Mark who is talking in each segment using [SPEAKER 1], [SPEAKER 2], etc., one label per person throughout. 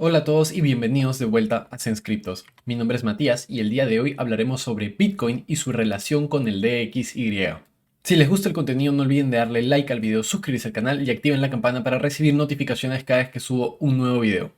[SPEAKER 1] Hola a todos y bienvenidos de vuelta a Senscriptos. Mi nombre es Matías y el día de hoy hablaremos sobre Bitcoin y su relación con el DXY. Si les gusta el contenido no olviden de darle like al video, suscribirse al canal y activen la campana para recibir notificaciones cada vez que subo un nuevo video.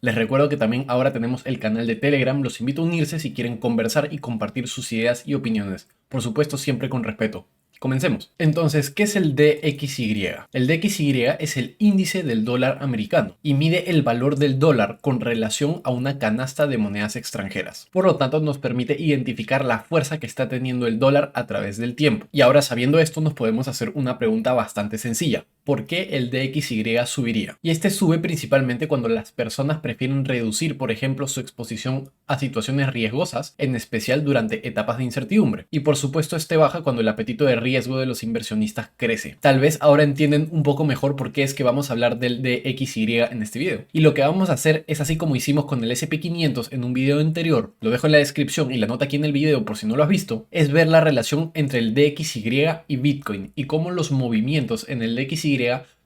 [SPEAKER 1] Les recuerdo que también ahora tenemos el canal de Telegram, los invito a unirse si quieren conversar y compartir sus ideas y opiniones. Por supuesto siempre con respeto. Comencemos. Entonces, ¿qué es el DXY? El DXY es el índice del dólar americano y mide el valor del dólar con relación a una canasta de monedas extranjeras. Por lo tanto, nos permite identificar la fuerza que está teniendo el dólar a través del tiempo. Y ahora, sabiendo esto, nos podemos hacer una pregunta bastante sencilla. ¿Por qué el DXY subiría? Y este sube principalmente cuando las personas prefieren reducir, por ejemplo, su exposición a situaciones riesgosas, en especial durante etapas de incertidumbre. Y por supuesto, este baja cuando el apetito de riesgo de los inversionistas crece. Tal vez ahora entienden un poco mejor por qué es que vamos a hablar del DXY en este video. Y lo que vamos a hacer es así como hicimos con el SP500 en un video anterior, lo dejo en la descripción y la nota aquí en el video por si no lo has visto, es ver la relación entre el DXY y Bitcoin y cómo los movimientos en el DXY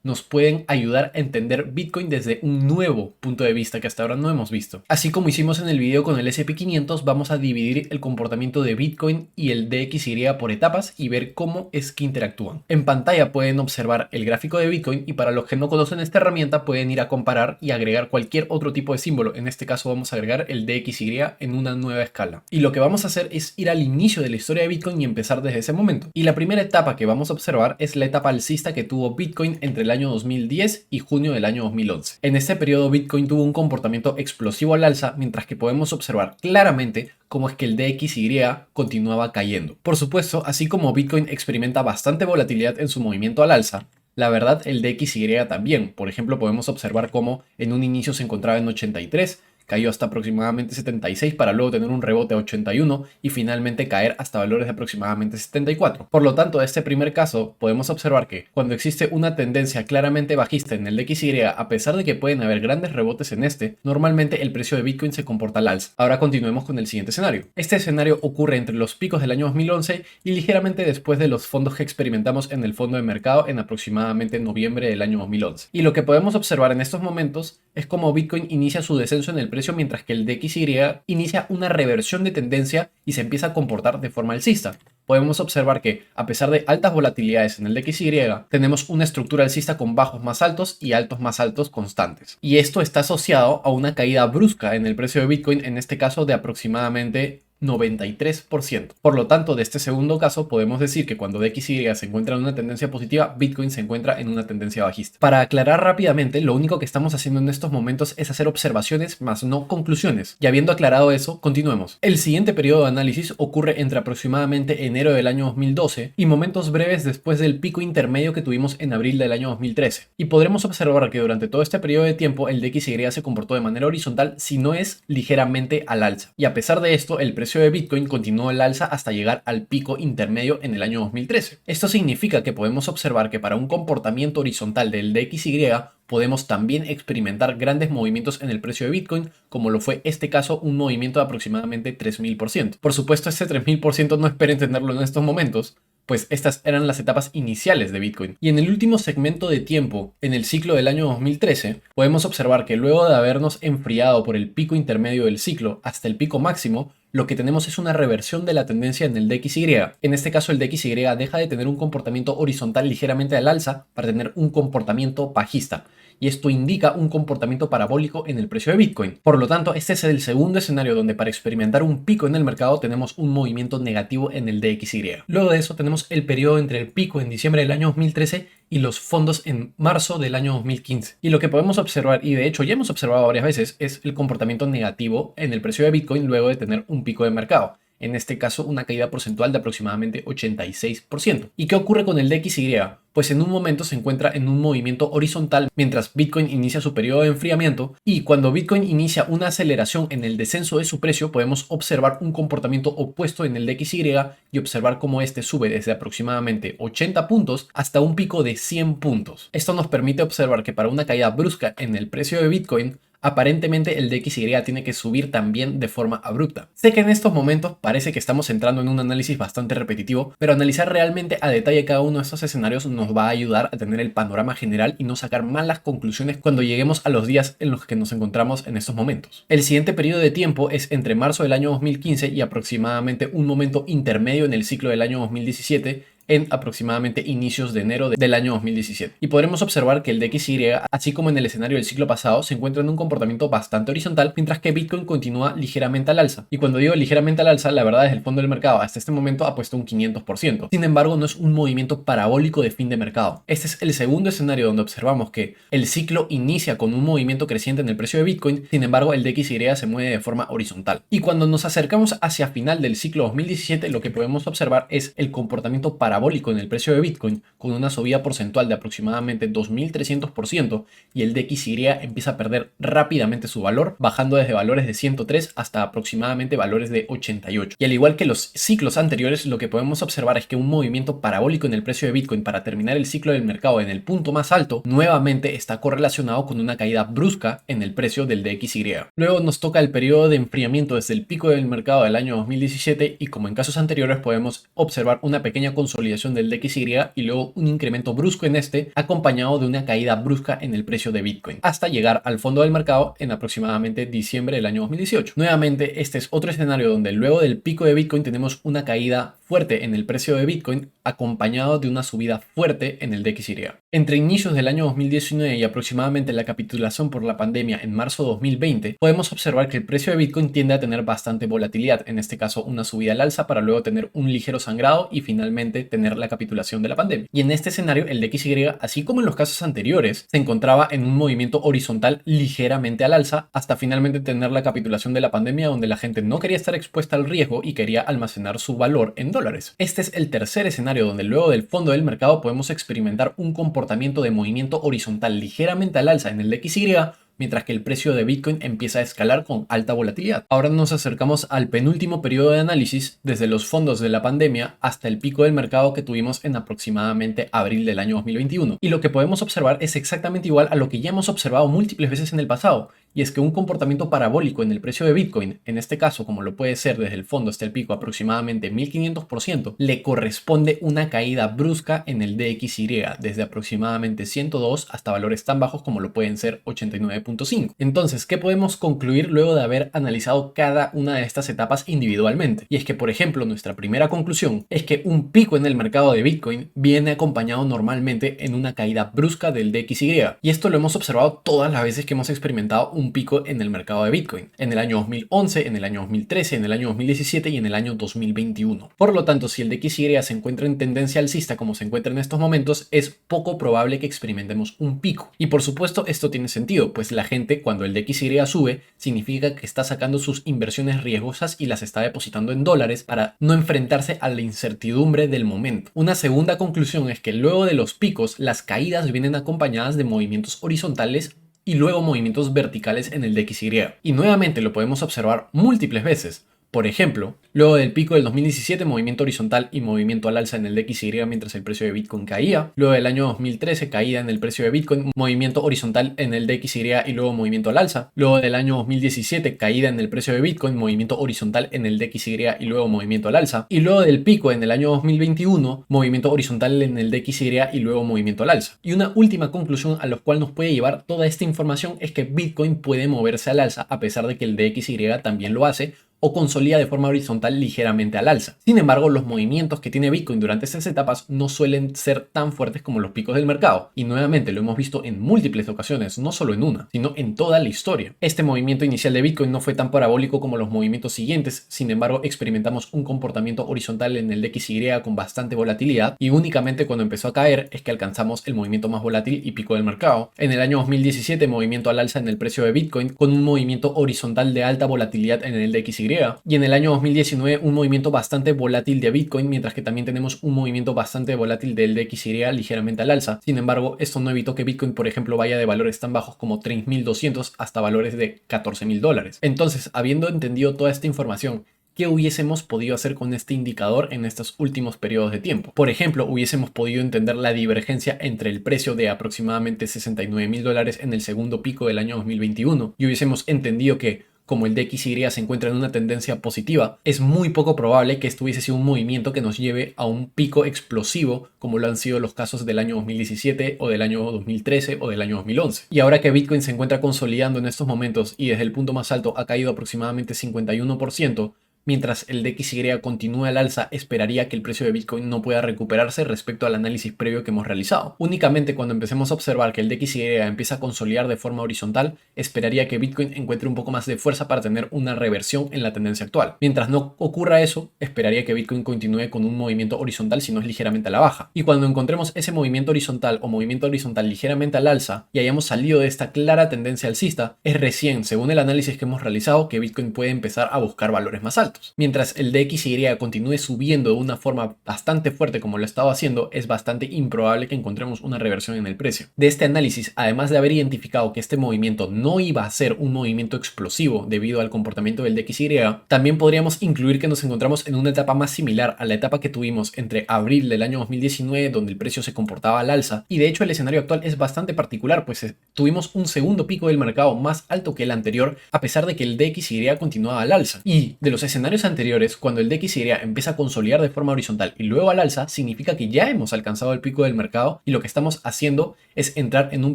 [SPEAKER 1] nos pueden ayudar a entender Bitcoin desde un nuevo punto de vista que hasta ahora no hemos visto. Así como hicimos en el video con el SP500, vamos a dividir el comportamiento de Bitcoin y el DXY por etapas y ver cómo es que interactúan. En pantalla pueden observar el gráfico de Bitcoin y para los que no conocen esta herramienta pueden ir a comparar y agregar cualquier otro tipo de símbolo. En este caso vamos a agregar el DXY en una nueva escala. Y lo que vamos a hacer es ir al inicio de la historia de Bitcoin y empezar desde ese momento. Y la primera etapa que vamos a observar es la etapa alcista que tuvo Bitcoin entre el año 2010 y junio del año 2011. En este periodo Bitcoin tuvo un comportamiento explosivo al alza, mientras que podemos observar claramente cómo es que el DXY continuaba cayendo. Por supuesto, así como Bitcoin experimenta bastante volatilidad en su movimiento al alza, la verdad el DXY también. Por ejemplo, podemos observar cómo en un inicio se encontraba en 83, cayó hasta aproximadamente 76 para luego tener un rebote a 81 y finalmente caer hasta valores de aproximadamente 74. Por lo tanto, de este primer caso podemos observar que cuando existe una tendencia claramente bajista en el DXY, a pesar de que pueden haber grandes rebotes en este, normalmente el precio de Bitcoin se comporta al alza. Ahora continuemos con el siguiente escenario. Este escenario ocurre entre los picos del año 2011 y ligeramente después de los fondos que experimentamos en el fondo de mercado en aproximadamente noviembre del año 2011. Y lo que podemos observar en estos momentos es cómo Bitcoin inicia su descenso en el precio mientras que el DXY inicia una reversión de tendencia y se empieza a comportar de forma alcista. Podemos observar que, a pesar de altas volatilidades en el DXY, tenemos una estructura alcista con bajos más altos y altos más altos constantes. Y esto está asociado a una caída brusca en el precio de Bitcoin, en este caso de aproximadamente 93%. Por lo tanto, de este segundo caso podemos decir que cuando DXY se encuentra en una tendencia positiva, Bitcoin se encuentra en una tendencia bajista. Para aclarar rápidamente, lo único que estamos haciendo en estos momentos es hacer observaciones más no conclusiones. Y habiendo aclarado eso, continuemos. El siguiente periodo de análisis ocurre entre aproximadamente enero del año 2012 y momentos breves después del pico intermedio que tuvimos en abril del año 2013. Y podremos observar que durante todo este periodo de tiempo el DXY se comportó de manera horizontal, si no es ligeramente al alza. Y a pesar de esto, el precio de Bitcoin continuó al alza hasta llegar al pico intermedio en el año 2013. Esto significa que podemos observar que para un comportamiento horizontal del DXY podemos también experimentar grandes movimientos en el precio de Bitcoin, como lo fue este caso, un movimiento de aproximadamente 3000%. Por supuesto, este 3000% no esperen tenerlo en estos momentos, pues estas eran las etapas iniciales de Bitcoin. Y en el último segmento de tiempo, en el ciclo del año 2013, podemos observar que luego de habernos enfriado por el pico intermedio del ciclo hasta el pico máximo, lo que tenemos es una reversión de la tendencia en el DXY. En este caso, el DXY deja de tener un comportamiento horizontal ligeramente al alza para tener un comportamiento bajista. Y esto indica un comportamiento parabólico en el precio de Bitcoin. Por lo tanto, este es el segundo escenario donde para experimentar un pico en el mercado tenemos un movimiento negativo en el DXY. Luego de eso tenemos el periodo entre el pico en diciembre del año 2013 y los fondos en marzo del año 2015. Y lo que podemos observar, y de hecho ya hemos observado varias veces, es el comportamiento negativo en el precio de Bitcoin luego de tener un pico de mercado. En este caso, una caída porcentual de aproximadamente 86%. ¿Y qué ocurre con el DXY? Pues en un momento se encuentra en un movimiento horizontal mientras Bitcoin inicia su periodo de enfriamiento, y cuando Bitcoin inicia una aceleración en el descenso de su precio podemos observar un comportamiento opuesto en el DXY y observar cómo este sube desde aproximadamente 80 puntos hasta un pico de 100 puntos. Esto nos permite observar que para una caída brusca en el precio de Bitcoin aparentemente el DXY tiene que subir también de forma abrupta. Sé que en estos momentos parece que estamos entrando en un análisis bastante repetitivo, pero analizar realmente a detalle cada uno de estos escenarios nos va a ayudar a tener el panorama general y no sacar malas conclusiones cuando lleguemos a los días en los que nos encontramos en estos momentos. El siguiente periodo de tiempo es entre marzo del año 2015 y aproximadamente un momento intermedio en el ciclo del año 2017, en aproximadamente inicios de enero del año 2017. Y podremos observar que el DXY, así como en el escenario del ciclo pasado, se encuentra en un comportamiento bastante horizontal, mientras que Bitcoin continúa ligeramente al alza. Y cuando digo ligeramente al alza, la verdad es el fondo del mercado hasta este momento ha puesto un 500%. Sin embargo, no es un movimiento parabólico de fin de mercado. Este es el segundo escenario donde observamos que el ciclo inicia con un movimiento creciente en el precio de Bitcoin, sin embargo, el DXY se mueve de forma horizontal. Y cuando nos acercamos hacia final del ciclo 2017, lo que podemos observar es el comportamiento parabólico en el precio de Bitcoin, con una subida porcentual de aproximadamente 2300%, y el DXY empieza a perder rápidamente su valor, bajando desde valores de 103 hasta aproximadamente valores de 88. Y al igual que los ciclos anteriores, lo que podemos observar es que un movimiento parabólico en el precio de Bitcoin para terminar el ciclo del mercado en el punto más alto, nuevamente está correlacionado con una caída brusca en el precio del DXY. Luego nos toca el periodo de enfriamiento desde el pico del mercado del año 2017, y como en casos anteriores podemos observar una pequeña consolidación del DXY y luego un incremento brusco en este, acompañado de una caída brusca en el precio de Bitcoin, hasta llegar al fondo del mercado en aproximadamente diciembre del año 2018. Nuevamente, este es otro escenario donde luego del pico de Bitcoin tenemos una caída fuerte en el precio de Bitcoin, acompañado de una subida fuerte en el DXY. Entre inicios del año 2019 y aproximadamente la capitulación por la pandemia en marzo de 2020, podemos observar que el precio de Bitcoin tiende a tener bastante volatilidad, en este caso una subida al alza para luego tener un ligero sangrado y finalmente tener la capitulación de la pandemia. Y en este escenario el DXY, así como en los casos anteriores, se encontraba en un movimiento horizontal ligeramente al alza hasta finalmente tener la capitulación de la pandemia, donde la gente no quería estar expuesta al riesgo y quería almacenar su valor en dólares. Este es el tercer escenario donde luego del fondo del mercado podemos experimentar un comportamiento de movimiento horizontal ligeramente al alza en el DXY, mientras que el precio de Bitcoin empieza a escalar con alta volatilidad. Ahora nos acercamos al penúltimo periodo de análisis, desde los fondos de la pandemia hasta el pico del mercado que tuvimos en aproximadamente abril del año 2021. Y lo que podemos observar es exactamente igual a lo que ya hemos observado múltiples veces en el pasado, y es que un comportamiento parabólico en el precio de Bitcoin, en este caso como lo puede ser desde el fondo hasta el pico aproximadamente 1500%, le corresponde una caída brusca en el DXY desde aproximadamente 102 hasta valores tan bajos como lo pueden ser 89.5. Entonces, ¿qué podemos concluir luego de haber analizado cada una de estas etapas individualmente? Y es que, por ejemplo, nuestra primera conclusión es que un pico en el mercado de Bitcoin viene acompañado normalmente en una caída brusca del DXY, y esto lo hemos observado todas las veces que hemos experimentado un pico en el mercado de Bitcoin, en el año 2011, en el año 2013, en el año 2017 y en el año 2021. Por lo tanto, si el DXY se encuentra en tendencia alcista como se encuentra en estos momentos, es poco probable que experimentemos un pico. Y por supuesto esto tiene sentido, pues la gente, cuando el DXY sube, significa que está sacando sus inversiones riesgosas y las está depositando en dólares para no enfrentarse a la incertidumbre del momento. Una segunda conclusión es que luego de los picos, las caídas vienen acompañadas de movimientos horizontales y luego movimientos verticales en el DXY. Y nuevamente lo podemos observar múltiples veces. Por ejemplo, luego del pico del 2017, movimiento horizontal y movimiento al alza en el DXY mientras el precio de Bitcoin caía. Luego del año 2013, caída en el precio de Bitcoin, movimiento horizontal en el DXY y luego movimiento al alza. Luego del año 2017, caída en el precio de Bitcoin, movimiento horizontal en el DXY y luego movimiento al alza. Y luego del pico en el año 2021, movimiento horizontal en el DXY y luego movimiento al alza. Y una última conclusión a la cual nos puede llevar toda esta información es que Bitcoin puede moverse al alza a pesar de que el DXY también lo hace, o consolida de forma horizontal ligeramente al alza. Sin embargo, los movimientos que tiene Bitcoin durante estas etapas no suelen ser tan fuertes como los picos del mercado, y nuevamente lo hemos visto en múltiples ocasiones, no solo en una, sino en toda la historia. Este movimiento inicial de Bitcoin no fue tan parabólico como los movimientos siguientes, sin embargo experimentamos un comportamiento horizontal en el DXY con bastante volatilidad, y únicamente cuando empezó a caer es que alcanzamos el movimiento más volátil y pico del mercado. En el año 2017, movimiento al alza en el precio de Bitcoin con un movimiento horizontal de alta volatilidad en el DXY, y en el año 2019 un movimiento bastante volátil de Bitcoin, mientras que también tenemos un movimiento bastante volátil del DXY ligeramente al alza. Sin embargo, esto no evitó que Bitcoin, por ejemplo, vaya de valores tan bajos como 3.200 hasta valores de $14.000. Entonces, habiendo entendido toda esta información, qué hubiésemos podido hacer con este indicador en estos últimos periodos de tiempo. Por ejemplo, hubiésemos podido entender la divergencia entre el precio de aproximadamente $69.000 en el segundo pico del año 2021 y hubiésemos entendido que como el DXY se encuentra en una tendencia positiva, es muy poco probable que esto hubiese sido un movimiento que nos lleve a un pico explosivo como lo han sido los casos del año 2017 o del año 2013 o del año 2011. Y ahora que Bitcoin se encuentra consolidando en estos momentos y desde el punto más alto ha caído aproximadamente 51%, mientras el DXY continúe al alza, esperaría que el precio de Bitcoin no pueda recuperarse respecto al análisis previo que hemos realizado. Únicamente cuando empecemos a observar que el DXY empieza a consolidar de forma horizontal, esperaría que Bitcoin encuentre un poco más de fuerza para tener una reversión en la tendencia actual. Mientras no ocurra eso, esperaría que Bitcoin continúe con un movimiento horizontal si no es ligeramente a la baja. Y cuando encontremos ese movimiento horizontal o movimiento horizontal ligeramente al alza y hayamos salido de esta clara tendencia alcista, es recién, según el análisis que hemos realizado, que Bitcoin puede empezar a buscar valores más altos. Mientras el DXY continúe subiendo de una forma bastante fuerte como lo estaba haciendo, es bastante improbable que encontremos una reversión en el precio. De este análisis, además de haber identificado que este movimiento no iba a ser un movimiento explosivo debido al comportamiento del DXY, también podríamos incluir que nos encontramos en una etapa más similar a la etapa que tuvimos entre abril del año 2019, donde el precio se comportaba al alza, y de hecho el escenario actual es bastante particular, pues tuvimos un segundo pico del mercado más alto que el anterior, a pesar de que el DXY continuaba al alza. Y de los escenarios anteriores, cuando el DXY empieza a consolidar de forma horizontal y luego al alza, significa que ya hemos alcanzado el pico del mercado y lo que estamos haciendo es entrar en un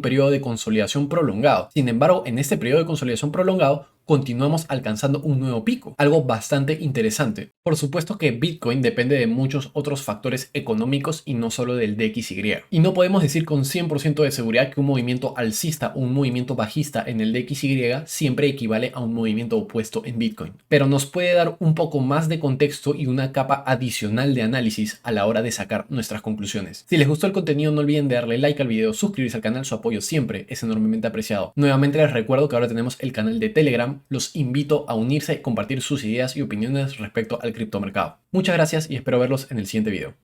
[SPEAKER 1] periodo de consolidación prolongado. Sin embargo, en este periodo de consolidación prolongado, continuamos alcanzando un nuevo pico, algo bastante interesante. Por supuesto que Bitcoin depende de muchos otros factores económicos y no solo del DXY. Y no podemos decir con 100% de seguridad que un movimiento alcista o un movimiento bajista en el DXY siempre equivale a un movimiento opuesto en Bitcoin. Pero nos puede dar un poco más de contexto y una capa adicional de análisis a la hora de sacar nuestras conclusiones. Si les gustó el contenido, no olviden de darle like al video, suscribirse al canal, su apoyo siempre es enormemente apreciado. Nuevamente les recuerdo que ahora tenemos el canal de Telegram. Los invito a unirse y compartir sus ideas y opiniones respecto al criptomercado. Muchas gracias y espero verlos en el siguiente video.